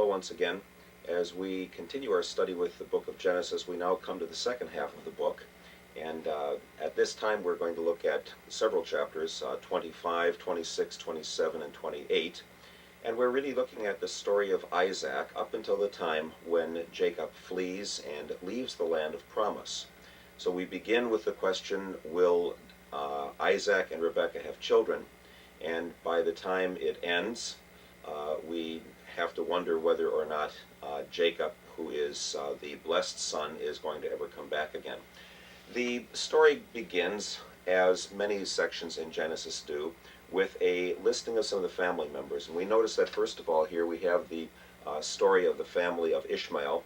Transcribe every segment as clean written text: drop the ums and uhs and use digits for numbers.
hello once again. As we continue our study with the book of Genesis, we now come to the second half of the book. And at this time, we're going to look at several chapters, 25, 26, 27, and 28. And we're really looking at the story of Isaac up until the time when Jacob flees and leaves the land of promise. So we begin with the question, will Isaac and Rebekah have children? And by the time it ends, we have to wonder whether or not Jacob, who is the blessed son, is going to ever come back again. The story begins, as many sections in Genesis do, with a listing of some of the family members. And we notice that, first of all, here we have the story of the family of Ishmael.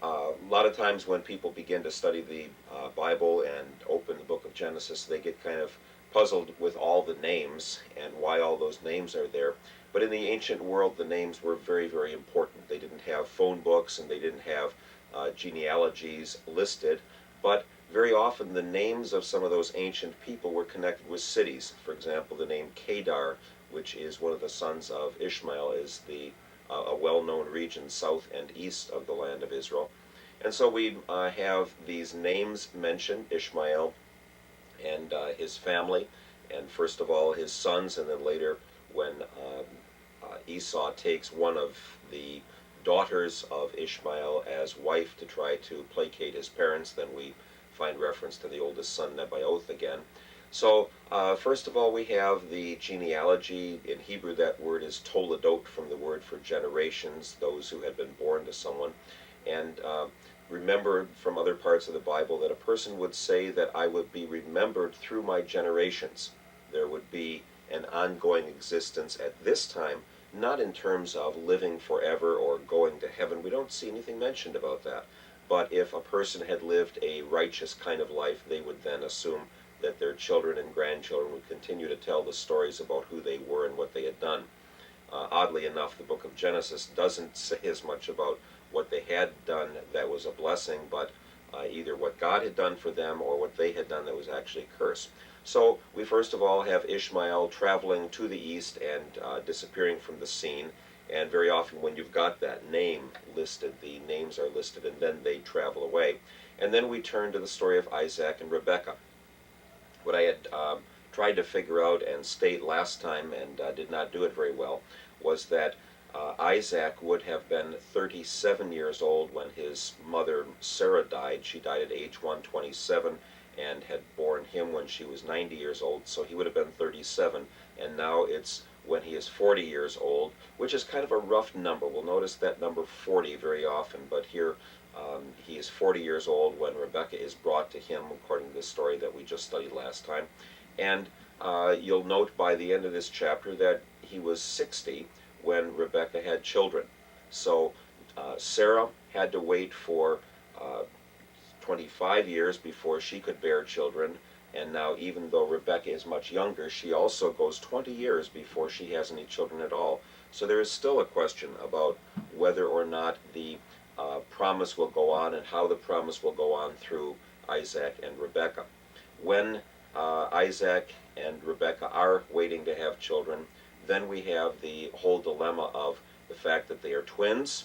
A lot of times when people begin to study the Bible and open the book of Genesis, they get kind of puzzled with all the names and why all those names are there. But in the ancient world, the names were very, very important. They didn't have phone books and they didn't have genealogies listed, but very often the names of some of those ancient people were connected with cities. For example, the name Kedar, which is one of the sons of Ishmael, is a well-known region south and east of the land of Israel. And so we have these names mentioned, Ishmael and his family, and first of all his sons, and then later when Esau takes one of the daughters of Ishmael as wife to try to placate his parents, then we find reference to the oldest son Nebaioth again. So first of all, we have the genealogy. In Hebrew, that word is toledot, from the word for generations, those who had been born to someone. And remember from other parts of the Bible that a person would say that I would be remembered through my generations. There would be an ongoing existence at this time, not in terms of living forever or going to heaven. We don't see anything mentioned about that. But if a person had lived a righteous kind of life, they would then assume that their children and grandchildren would continue to tell the stories about who they were and what they had done. Oddly enough, the book of Genesis doesn't say as much about what they had done that was a blessing, but either what God had done for them or what they had done that was actually a curse. So we first of all have Ishmael traveling to the east and disappearing from the scene. And very often when you've got that name listed, the names are listed and then they travel away. And then we turn to the story of Isaac and Rebekah. What I had tried to figure out and state last time, and did not do it very well, was that Isaac would have been 37 years old when his mother Sarah died. She died at age 127 and had borne him when she was 90 years old, so he would have been 37, and now it's when he is 40 years old, which is kind of a rough number. We'll notice that number 40 very often, but here he is 40 years old when Rebekah is brought to him, according to the story that we just studied last time. And you'll note by the end of this chapter that he was 60 when Rebekah had children. So Sarah had to wait for 25 years before she could bear children. And now, even though Rebekah is much younger, she also goes 20 years before she has any children at all. So there is still a question about whether or not the promise will go on and how the promise will go on through Isaac and Rebekah. When Isaac and Rebekah are waiting to have children, then we have the whole dilemma of the fact that they are twins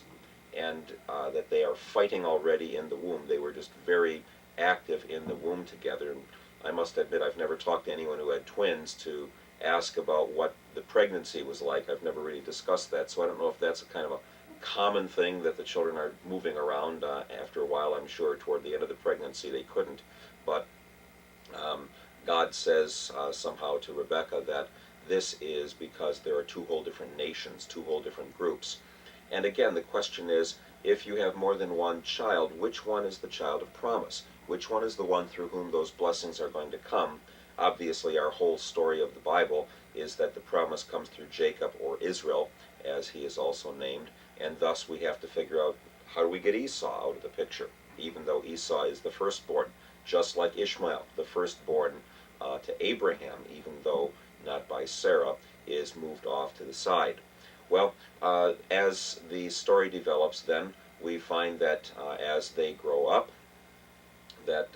and that they are fighting already in the womb. They were just very active in the womb together. And I must admit, I've never talked to anyone who had twins to ask about what the pregnancy was like. I've never really discussed that, so I don't know if that's a kind of a common thing that the children are moving around. After a while, I'm sure toward the end of the pregnancy they couldn't. But God says somehow to Rebekah that this is because there are two whole different nations, two whole different groups. And again, the question is, if you have more than one child, which one is the child of promise? Which one is the one through whom those blessings are going to come? Obviously, our whole story of the Bible is that the promise comes through Jacob, or Israel, as he is also named, and thus we have to figure out, how do we get Esau out of the picture, even though Esau is the firstborn, just like Ishmael, the firstborn to Abraham, even though not by Sarah, is moved off to the side. Well, as the story develops then, we find that as they grow up, that,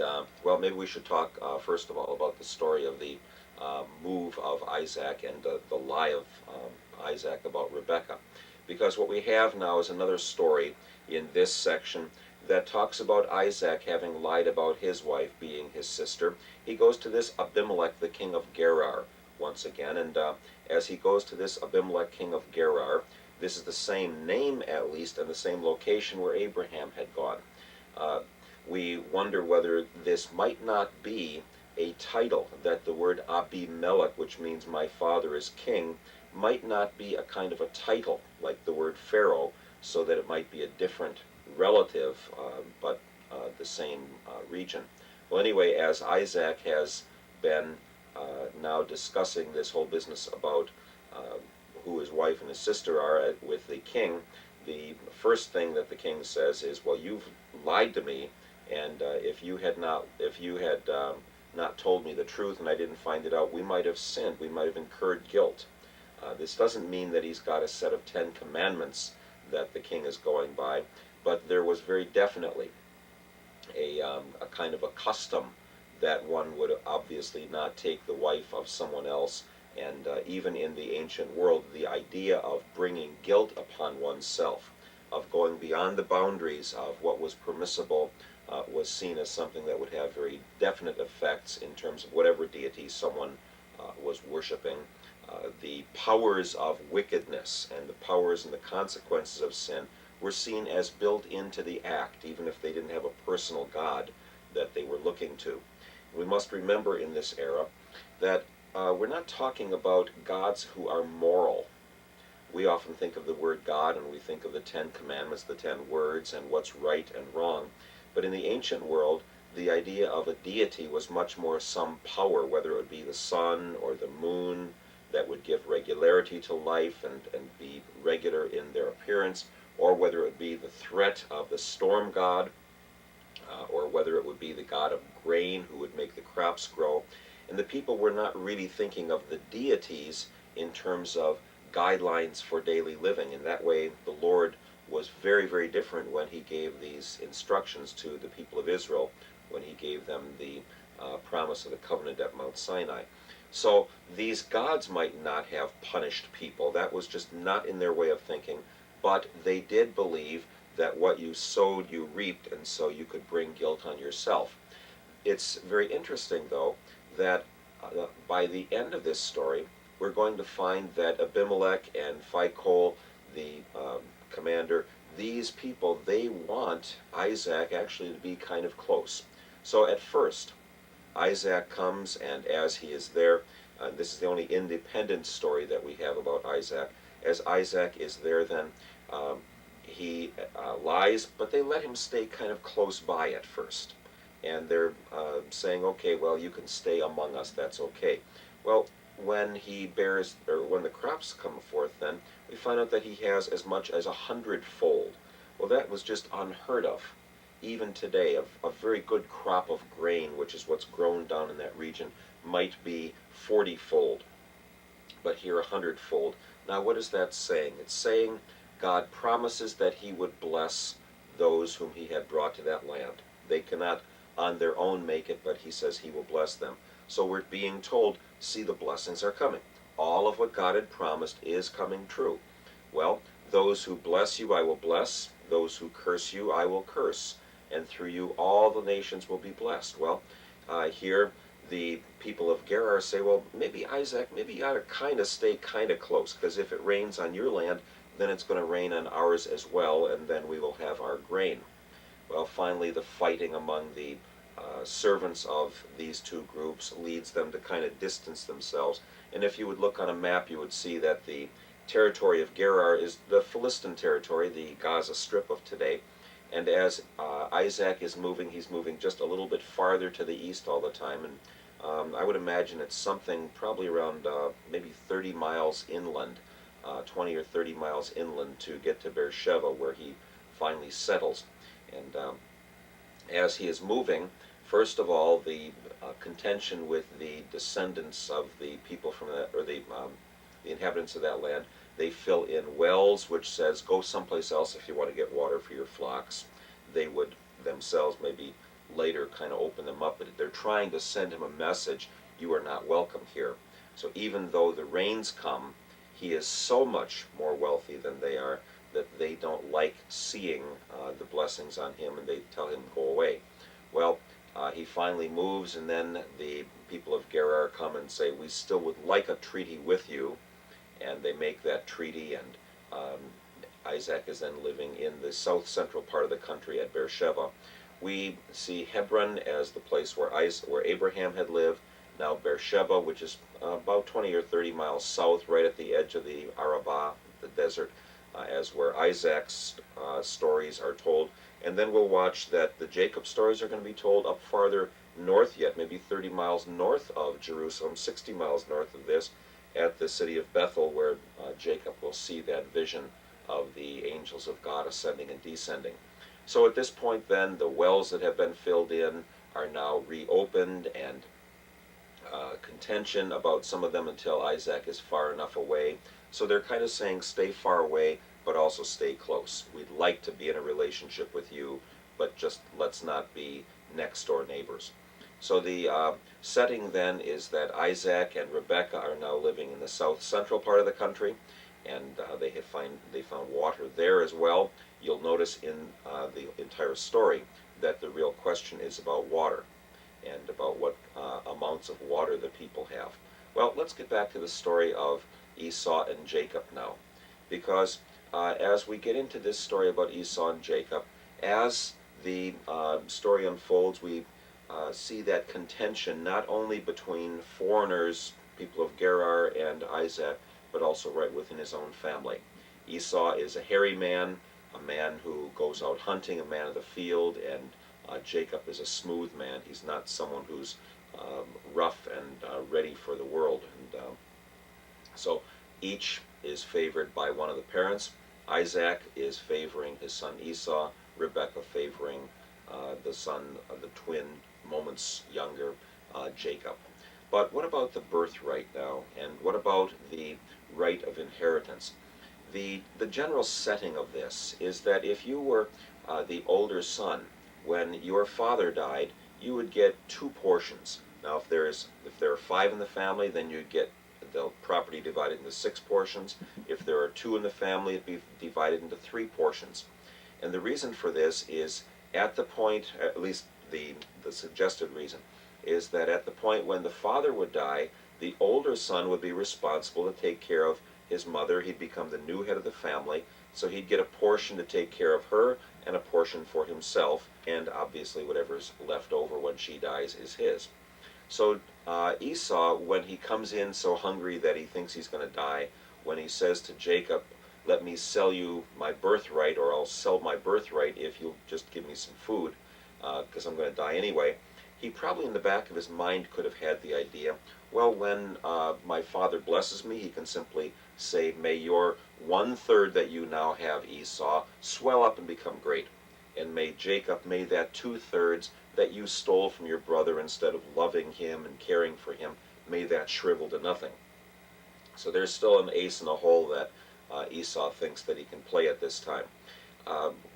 well, maybe we should talk first of all about the story of the move of Isaac and the lie of Isaac about Rebekah. Because what we have now is another story in this section that talks about Isaac having lied about his wife being his sister. He goes to this Abimelech, the king of Gerar, once again, and as he goes to this Abimelech, king of Gerar, this is the same name, at least, and the same location where Abraham had gone. Uh, we wonder whether this might not be a title, that the word Abimelech, which means my father is king, might not be a kind of a title, like the word Pharaoh, so that it might be a different relative, but the same region. Well, anyway, as Isaac has been now discussing this whole business about who his wife and his sister are with the king, the first thing that the king says is, "Well, you've lied to me, and if you had not told me the truth and I didn't find it out, we might have sinned. We might have incurred guilt." This doesn't mean that he's got a set of 10 commandments that the king is going by, but there was very definitely a kind of a custom that one would obviously not take the wife of someone else. And even in the ancient world, the idea of bringing guilt upon oneself, of going beyond the boundaries of what was permissible, was seen as something that would have very definite effects in terms of whatever deity someone was worshiping. The powers of wickedness and the powers and the consequences of sin were seen as built into the act, even if they didn't have a personal God that they were looking to. We must remember in this era that we're not talking about gods who are moral. We often think of the word God and we think of the 10 commandments, the 10 words, and what's right and wrong. But in the ancient world, the idea of a deity was much more some power, whether it would be the sun or the moon, that would give regularity to life and be regular in their appearance, or whether it would be the threat of the storm god, or whether it would be the god of grain who would make the crops grow. And the people were not really thinking of the deities in terms of guidelines for daily living. In that way, the Lord was very, very different when he gave these instructions to the people of Israel, when he gave them the promise of the covenant at Mount Sinai. So these gods might not have punished people. That was just not in their way of thinking. But they did believe that what you sowed, you reaped, and so you could bring guilt on yourself. It's very interesting, though, that by the end of this story, we're going to find that Abimelech and Phicol, the commander, these people, they want Isaac actually to be kind of close. So at first, Isaac comes, and as he is there, this is the only independent story that we have about Isaac. As Isaac is there, then he lies, but they let him stay kind of close by at first. And they're saying, okay, well, you can stay among us, that's okay. Well, when he bears, or when the crops come forth, then we find out that he has as much as 100-fold. Well, that was just unheard of. Even today, a very good crop of grain, which is what's grown down in that region, might be 40-fold, but here 100-fold. Now, what is that saying? It's saying God promises that he would bless those whom he had brought to that land. They cannot on their own make it, but he says he will bless them. So we're being told, see, the blessings are coming. All of what God had promised is coming true. Well, those who bless you I will bless, those who curse you I will curse, and through you all the nations will be blessed. Well, here the people of Gerar say, well, maybe Isaac, maybe you ought to kind of stay kind of close, because if it rains on your land, then it's going to rain on ours as well, and then we will have our grain. Well, finally, the fighting among the servants of these two groups leads them to kind of distance themselves. And if you would look on a map, you would see that the territory of Gerar is the Philistine territory, the Gaza Strip of today. And as Isaac is moving, he's moving just a little bit farther to the east all the time. And I would imagine it's something probably around maybe 30 miles inland, 20 or 30 miles inland to get to Beersheba, where he finally settles. And as he is moving, first of all, the contention with the descendants of the people from that, or the inhabitants of that land, they fill in wells, which says, go someplace else if you want to get water for your flocks. They would themselves maybe later kind of open them up, but they're trying to send him a message, you are not welcome here. So even though the rains come, he is so much more wealthy than they are that they don't like seeing the blessings on him, and they tell him go away. Well, he finally moves, and then the people of Gerar come and say, we still would like a treaty with you, and they make that treaty, and Isaac is then living in the south central part of the country at Beersheba. We see Hebron as the place where Abraham had lived. Now Beersheba, which is about 20 or 30 miles south, right at the edge of the Arabah, the desert, as where Isaac's stories are told. And then we'll watch that the Jacob stories are going to be told up farther north yet, maybe 30 miles north of Jerusalem, 60 miles north of this, at the city of Bethel, where Jacob will see that vision of the angels of God ascending and descending. So at this point then, the wells that have been filled in are now reopened, and contention about some of them until Isaac is far enough away. So they're kind of saying stay far away, but also stay close. We'd like to be in a relationship with you, but just let's not be next door neighbors. So the setting then is that Isaac and Rebekah are now living in the south central part of the country, and they found water there as well. You'll notice in the entire story that the real question is about water, and about what amounts of water the people have. Well, let's get back to the story of Esau and Jacob now, because as we get into this story about Esau and Jacob, as the story unfolds, we see that contention not only between foreigners, people of Gerar, and Isaac, but also right within his own family. Esau is a hairy man, a man who goes out hunting, a man of the field, and Jacob is a smooth man. He's not someone who's rough and ready for the world. And so each is favored by one of the parents. Isaac is favoring his son Esau, Rebekah favoring the son of the twin, moments younger, Jacob. But what about the birthright now? And what about the right of inheritance? The general setting of this is that if you were the older son, when your father died, you would get two portions. Now, if there are 5 in the family, then you'd get the property divided into 6 portions. If there are 2 in the family, it'd be divided into 3 portions. And the reason for this is at the point, at least the suggested reason, is that at the point when the father would die, the older son would be responsible to take care of his mother. He'd become the new head of the family, so he'd get a portion to take care of her and a portion for himself, and obviously whatever's left over when she dies is his. So Esau, when he comes in so hungry that he thinks he's going to die, when he says to Jacob, let me sell you my birthright, or I'll sell my birthright if you'll just give me some food, because I'm going to die anyway, he probably in the back of his mind could have had the idea, well, when my father blesses me, he can simply say, may your 1/3 that you now have, Esau, swell up and become great. And may Jacob, may that 2/3 that you stole from your brother instead of loving him and caring for him, may that shrivel to nothing. So there's still an ace in the hole that Esau thinks that he can play at this time.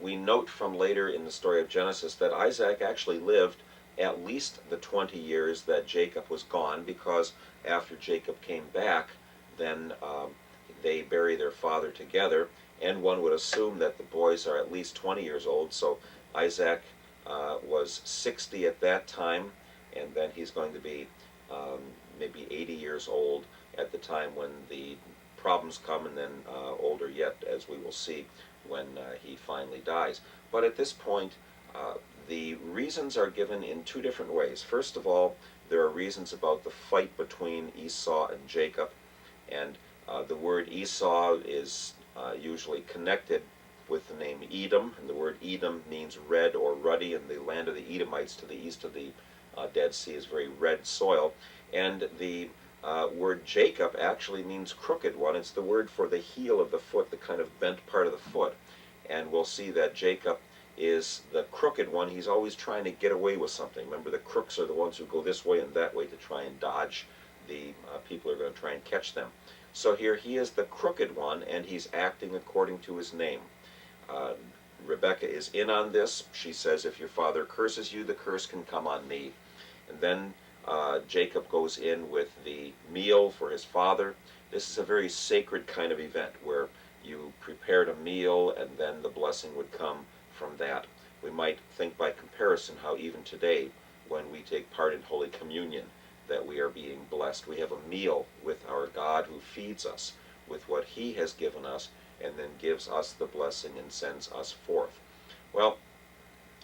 We note from later in the story of Genesis that Isaac actually lived at least the 20 years that Jacob was gone, because after Jacob came back, then they bury their father together, and one would assume that the boys are at least 20 years old, so Isaac was 60 at that time, and then he's going to be maybe 80 years old at the time when the problems come, and then older yet, as we will see when he finally dies. But at this point, the reasons are given in 2 different ways. First of all, there are reasons about the fight between Esau and Jacob, and the word Esau is usually connected with the name Edom, and the word Edom means red or ruddy, and the land of the Edomites to the east of the Dead Sea is very red soil. And the word Jacob actually means crooked one. It's the word for the heel of the foot, the kind of bent part of the foot. And we'll see that Jacob is the crooked one. He's always trying to get away with something. Remember, the crooks are the ones who go this way and that way to try and dodge the people who are going to try and catch them. So here he is the crooked one, and he's acting according to his name. Rebekah is in on this. She says, if your father curses you, the curse can come on me. And then Jacob goes in with the meal for his father, This is a very sacred kind of event where you prepared a meal and then the blessing would come from that. We might think by comparison how even today, when we take part in Holy Communion, that we are being blessed. We have a meal with our God who feeds us with what He has given us and then gives us the blessing and sends us forth. Well,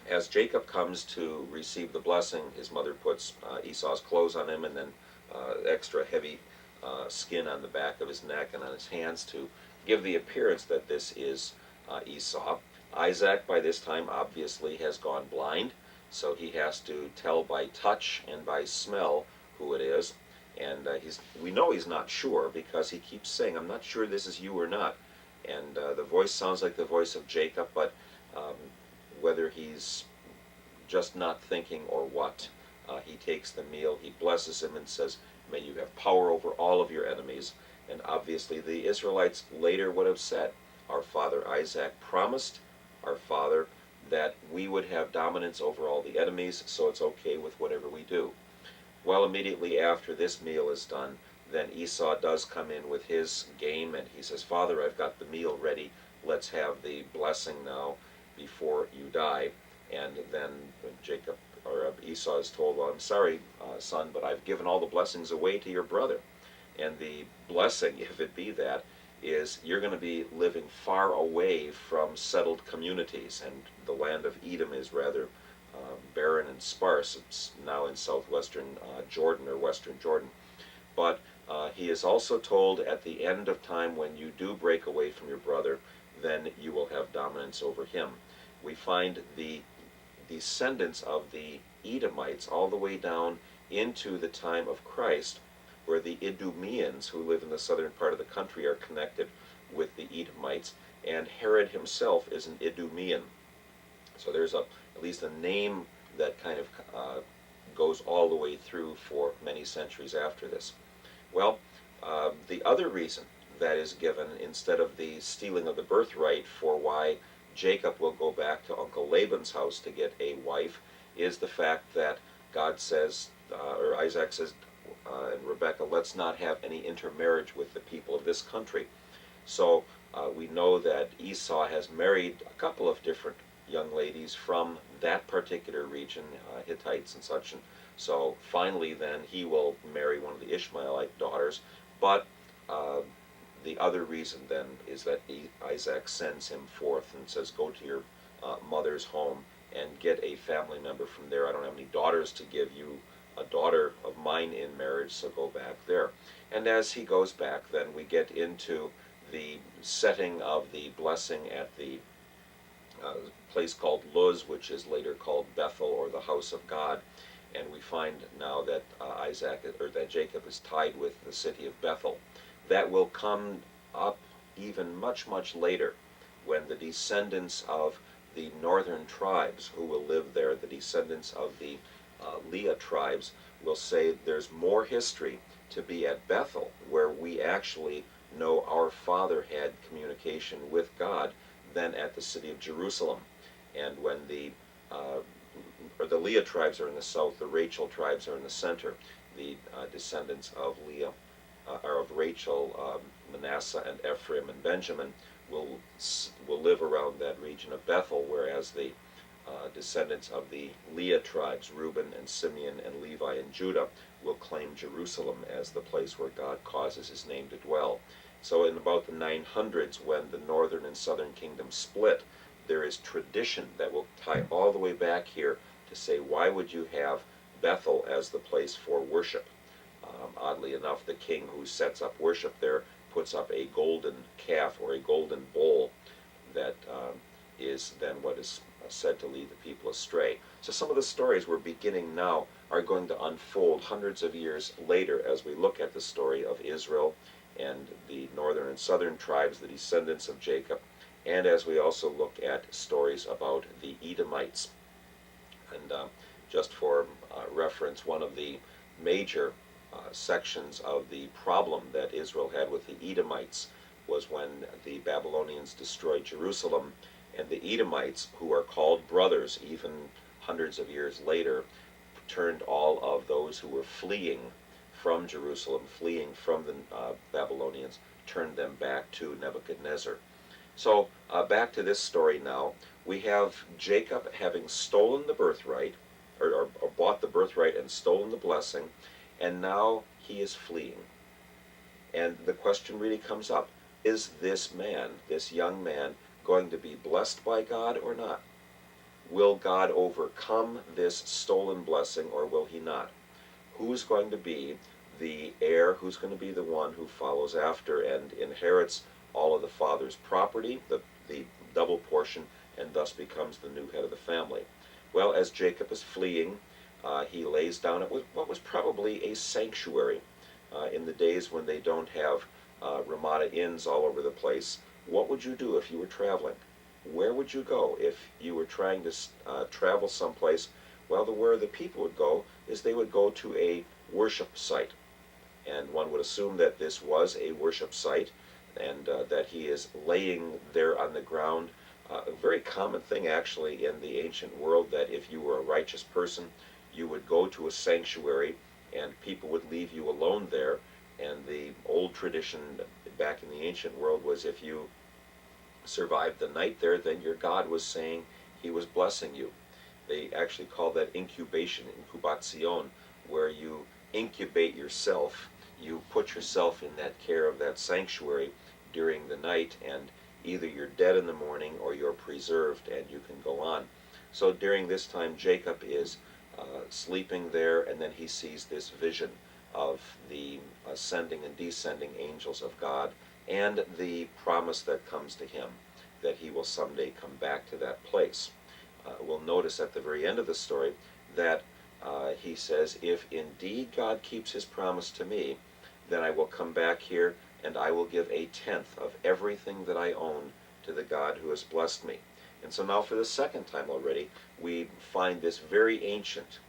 as Jacob comes to receive the blessing, his mother puts Esau's clothes on him and then extra heavy skin on the back of his neck and on his hands to give the appearance that this is Esau. Isaac, by this time, obviously has gone blind, so he has to tell by touch and by smell who it is. And we know he's not sure because he keeps saying, I'm not sure this is you or not. And the voice sounds like the voice of Jacob, but whether he's just not thinking or what, he takes the meal, he blesses him and says, may you have power over all of your enemies. And obviously the Israelites later would have said, our father Isaac promised our father that we would have dominance over all the enemies, so it's okay with whatever we do. Well, immediately after this meal is done, then Esau does come in with his game, and he says, Father, I've got the meal ready. Let's have the blessing now before you die. And then Esau is told, well, I'm sorry, son, but I've given all the blessings away to your brother. And the blessing, if it be that, is you're going to be living far away from settled communities. And the land of Edom is rather barren and sparse. It's now in southwestern Jordan or western Jordan. But he is also told at the end of time, when you do break away from your brother, then you will have dominance over him. We find the descendants of the Edomites all the way down into the time of Christ, where the Idumeans, who live in the southern part of the country, are connected with the Edomites, and Herod himself is an Idumean. So there's at least a name that kind of goes all the way through for many centuries after this. Well, the other reason that is given, instead of the stealing of the birthright, for why Jacob will go back to Uncle Laban's house to get a wife, is the fact that God says, or Isaac says, and Rebekah, let's not have any intermarriage with the people of this country. So we know that Esau has married a couple of different young ladies from that particular region, Hittites and such. And so finally then he will marry one of the Ishmaelite daughters. But the other reason then is that Isaac sends him forth and says, go to your mother's home and get a family member from there. I don't have any daughters to give you, a daughter of mine in marriage, so go back there. And as he goes back, then we get into the setting of the blessing at the place called Luz, which is later called Bethel, or the house of God. And we find now that that Jacob is tied with the city of Bethel. That will come up even much, much later, when the descendants of the northern tribes who will live there, the descendants of the Leah tribes, will say there's more history to be at Bethel, where we actually know our father had communication with God, than at the city of Jerusalem. And when the Leah tribes are in the south, the Rachel tribes are in the center, the descendants of Leah, or of Rachel, Manasseh and Ephraim and Benjamin will live around that region of Bethel, whereas the descendants of the Leah tribes, Reuben and Simeon and Levi and Judah, will claim Jerusalem as the place where God causes his name to dwell. So in about the 900s, when the northern and southern kingdom split, there is tradition that will tie all the way back here to say, why would you have Bethel as the place for worship? Oddly enough, the king who sets up worship there puts up a golden calf or a golden bull that is then what is said to lead the people astray. So some of the stories we're beginning now are going to unfold hundreds of years later as we look at the story of Israel and the northern and southern tribes, the descendants of Jacob, and as we also look at stories about the Edomites. And just for reference, one of the major sections of the problem that Israel had with the Edomites was when the Babylonians destroyed Jerusalem, and the Edomites, who are called brothers even hundreds of years later, turned all of those who were fleeing from Jerusalem, fleeing from the Babylonians, turned them back to Nebuchadnezzar. So back to this story now. We have Jacob having stolen the birthright, or bought the birthright and stolen the blessing, and now he is fleeing. And the question really comes up, is this man, this young man, going to be blessed by God or not? Will God overcome this stolen blessing or will he not? Who's going to be the heir? Who's going to be the one who follows after and inherits all of the father's property, the double portion, and thus becomes the new head of the family? Well, as Jacob is fleeing, he lays down at what was probably a sanctuary. In the days when they don't have Ramada inns all over the place, what would you do if you were traveling? Where would you go if you were trying to travel someplace? Well, where the people would go is they would go to a worship site. And one would assume that this was a worship site and that he is laying there on the ground. A very common thing actually in the ancient world, that if you were a righteous person, you would go to a sanctuary and people would leave you alone there. And the old tradition back in the ancient world was if you survived the night there, then your God was saying he was blessing you. They actually call that incubation, incubación, where you incubate yourself. You put yourself in that care of that sanctuary during the night, and either you're dead in the morning or you're preserved and you can go on. So during this time, Jacob is sleeping there, and then he sees this vision of the ascending and descending angels of God, and the promise that comes to him that he will someday come back to that place. We'll notice at the very end of the story that he says, if indeed God keeps his promise to me, then I will come back here and I will give a tenth of everything that I own to the God who has blessed me. And so now for the second time already, we find this very ancient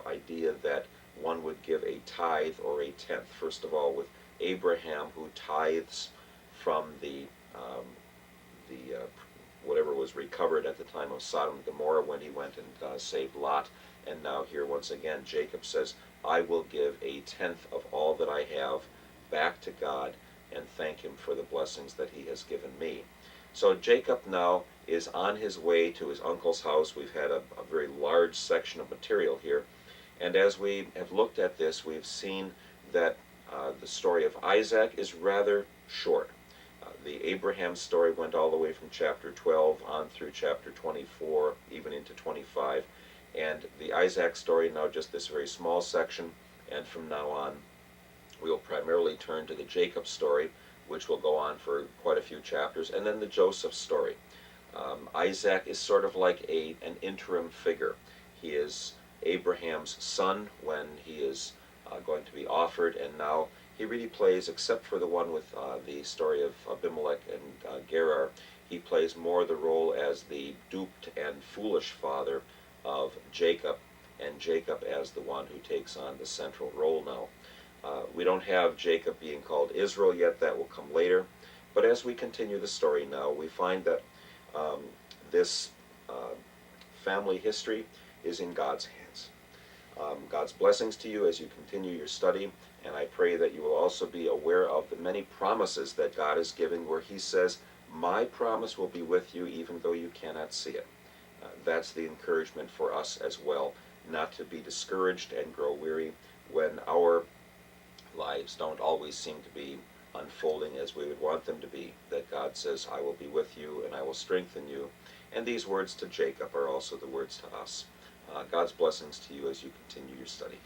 idea that one would give a tithe or a tenth. First of all, with Abraham, who tithes from the whatever was recovered at the time of Sodom and Gomorrah when he went and saved Lot. And now here once again Jacob says, I will give a tenth of all that I have back to God and thank him for the blessings that he has given me. So Jacob now is on his way to his uncle's house. We've had a very large section of material here. And as we have looked at this, we've seen that the story of Isaac is rather short. The Abraham story went all the way from chapter 12 on through chapter 24, even into 25. And the Isaac story, now just this very small section. And from now on, we'll primarily turn to the Jacob story, which will go on for quite a few chapters, and then the Joseph story. Isaac is sort of like an interim figure. He is Abraham's son when he is going to be offered, and now he really plays, except for the one with the story of Abimelech and Gerar, he plays more the role as the duped and foolish father of Jacob, and Jacob as the one who takes on the central role now. We don't have Jacob being called Israel yet, that will come later, but as we continue the story now, we find that this family history is in God's hands. God's blessings to you as you continue your study, and I pray that you will also be aware of the many promises that God is giving, where he says, my promise will be with you even though you cannot see it. That's the encouragement for us as well, not to be discouraged and grow weary when our lives don't always seem to be unfolding as we would want them to be, that God says, I will be with you and I will strengthen you. And these words to Jacob are also the words to us. God's blessings to you as you continue your study.